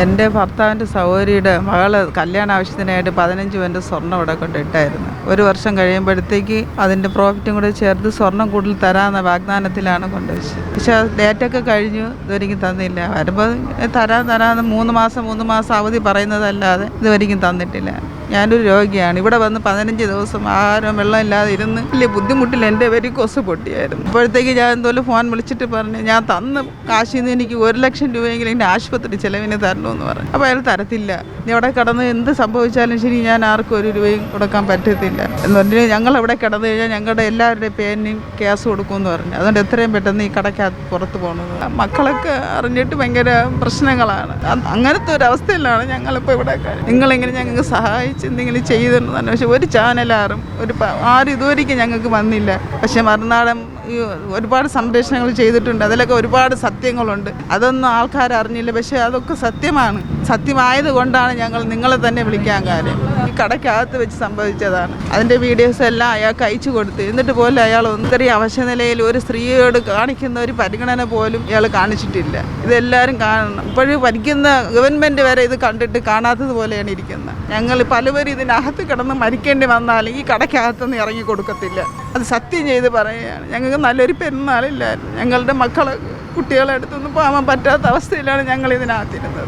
എൻ്റെ ഭർത്താവിൻ്റെ സഹോദരിയുടെ മകള് കല്യാണ ആവശ്യത്തിനായിട്ട് 15 പവൻ്റെ സ്വർണ്ണം ഇവിടെ കൊണ്ടിട്ടായിരുന്നു. ഒരു വർഷം കഴിയുമ്പോഴത്തേക്ക് അതിൻ്റെ പ്രോഫിറ്റും കൂടെ ചേർത്ത് സ്വർണ്ണം കൂടുതൽ തരാമെന്ന വാഗ്ദാനത്തിലാണ് കൊണ്ടുവച്ചത്. പക്ഷെ ഡേറ്റൊക്കെ കഴിഞ്ഞു, ഇതുവരെയും തന്നില്ല. വരുമ്പോൾ തരാമെന്ന് 3 മാസം അവധി പറയുന്നതല്ലാതെ ഇതുവരെയും തന്നിട്ടില്ല. ഞാനൊരു രോഗിയാണ്. ഇവിടെ വന്ന് 15 ദിവസം ആഹാരം വെള്ളം ഇല്ലാതെ ഇരുന്ന് വലിയ ബുദ്ധിമുട്ടിൽ എൻ്റെ വെരിക്കോസ് പൊട്ടിയായിരുന്നു. അപ്പോഴത്തേക്ക് ഞാൻ എന്തോലും ഫോൺ വിളിച്ചിട്ട് പറഞ്ഞു, ഞാൻ തന്ന കാശിൽ നിന്ന് എനിക്ക് 1 ലക്ഷം രൂപയെങ്കിലും എൻ്റെ ആശുപത്രി ചിലവിന് തരണമെന്ന് പറഞ്ഞു. അപ്പോൾ അയാൾ തരത്തില്ല. നീ അവിടെ കിടന്ന് എന്ത് സംഭവിച്ചാലും ശരി, ഞാൻ ആർക്കും 1 രൂപയും കൊടുക്കാൻ പറ്റത്തില്ല എന്ന് പറഞ്ഞു. ഞങ്ങൾ അവിടെ കിടന്നു കഴിഞ്ഞാൽ ഞങ്ങളുടെ എല്ലാവരുടെയും പേരിനും കേസ് കൊടുക്കുമെന്ന് പറഞ്ഞു. അതുകൊണ്ട് എത്രയും പെട്ടെന്ന് ഈ കടയ്ക്കകത്ത് പുറത്ത് പോകുന്നത്. മക്കളൊക്കെ അറിഞ്ഞിട്ട് ഭയങ്കര പ്രശ്നങ്ങളാണ്. അങ്ങനത്തെ ഒരു അവസ്ഥയിലാണ് ഞങ്ങളിപ്പോൾ ഇവിടെ. നിങ്ങളിങ്ങനെ ഞങ്ങൾക്ക് സഹായിച്ച് എന്തെങ്കിലും ചെയ്തിട്ടുണ്ടെന്ന്. പക്ഷെ ഒരു ചാനലാറും ആരും ഇതുവരെയ്ക്കും ഞങ്ങൾക്ക് വന്നില്ല. പക്ഷെ മറുനാടൻ ഒരുപാട് സംരക്ഷണങ്ങൾ ചെയ്തിട്ടുണ്ട്. അതിലൊക്കെ ഒരുപാട് സത്യങ്ങളുണ്ട്. അതൊന്നും ആൾക്കാർ അറിഞ്ഞില്ല. പക്ഷെ അതൊക്കെ സത്യമാണ്. സത്യമായത് കൊണ്ടാണ് ഞങ്ങൾ നിങ്ങളെ തന്നെ വിളിക്കാൻ കാര്യം. ഈ കടയ്ക്കകത്ത് വെച്ച് സംഭവിച്ചതാണ്. അതിൻ്റെ വീഡിയോസ് എല്ലാം അയാൾക്ക് അയച്ചു കൊടുത്തു. എന്നിട്ട് പോലും അയാൾ ഒത്തിരി അവശനിലയിൽ ഒരു സ്ത്രീയോട് കാണിക്കുന്ന ഒരു പരിഗണന പോലും ഇയാൾ കാണിച്ചിട്ടില്ല. ഇതെല്ലാവരും കാണണം. ഇപ്പോഴും ഭരിക്കുന്ന ഗവൺമെൻറ് വരെ ഇത് കണ്ടിട്ട് കാണാത്തത് പോലെയാണ് ഇരിക്കുന്നത്. ഞങ്ങൾ പലവരും ഇതിനകത്ത് കിടന്ന് മരിക്കേണ്ടി വന്നാലും ഈ കടയ്ക്കകത്തൊന്നും ഇറങ്ങി കൊടുക്കത്തില്ല. അത് സത്യം ചെയ്ത് പറയുകയാണ്. ഞങ്ങൾക്ക് നല്ലൊരു പെരുന്നാളില്ലായിരുന്നു. ഞങ്ങളുടെ കുട്ടികളെ അടുത്തൊന്നും പോകാൻ പറ്റാത്ത അവസ്ഥയിലാണ് ഞങ്ങൾ ഇതിനകത്തിരുന്നത്.